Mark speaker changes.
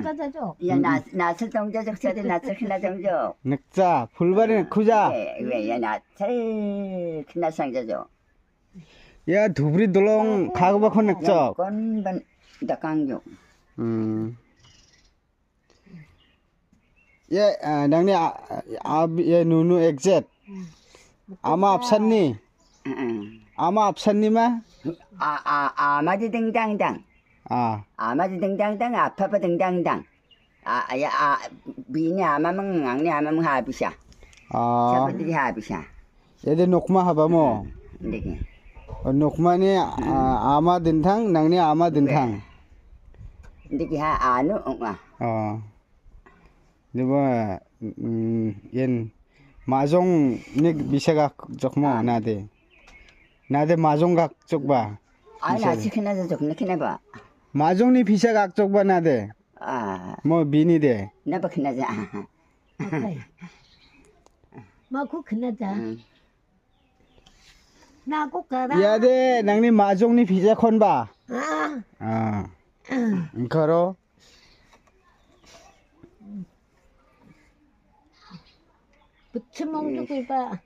Speaker 1: 동자자죠.
Speaker 2: 야, 나스 동자적 저들 나스 크나 동적.
Speaker 3: 늑자, 불발이 쿠자.
Speaker 2: 왜, 나스 크나 상자죠.
Speaker 3: 야, 두브리 돌롱 가고바코 늑적.
Speaker 2: 건반 다강죠.
Speaker 3: 예, 낭니 예 누누 엑젯. 아마 앞산니. 아마 앞산니마?
Speaker 2: 아마디 등당당. 아마디 등당당 아파파 등당당. 비니 아마멍 앙니 아마멍 하비샤. 자부들이 하비샤.
Speaker 3: 얘들 녹마 하바모.
Speaker 2: 네.
Speaker 3: 녹마니 아마 든탕 낭니 아마 든탕.
Speaker 2: 근데 아누
Speaker 3: Diba yan majong nig bisagak jokmo nade majong gak jokba
Speaker 2: 나스 크나 저쪽 크나 봐.
Speaker 3: majong ni bisagak jokba nade mo bini de
Speaker 2: 나봐 크나 자.
Speaker 1: 마고 그나자. 나고 가라.
Speaker 3: yade nangni majong ni bisa kon ba
Speaker 1: 아.
Speaker 3: karo
Speaker 1: 부츠멍 주고 봐.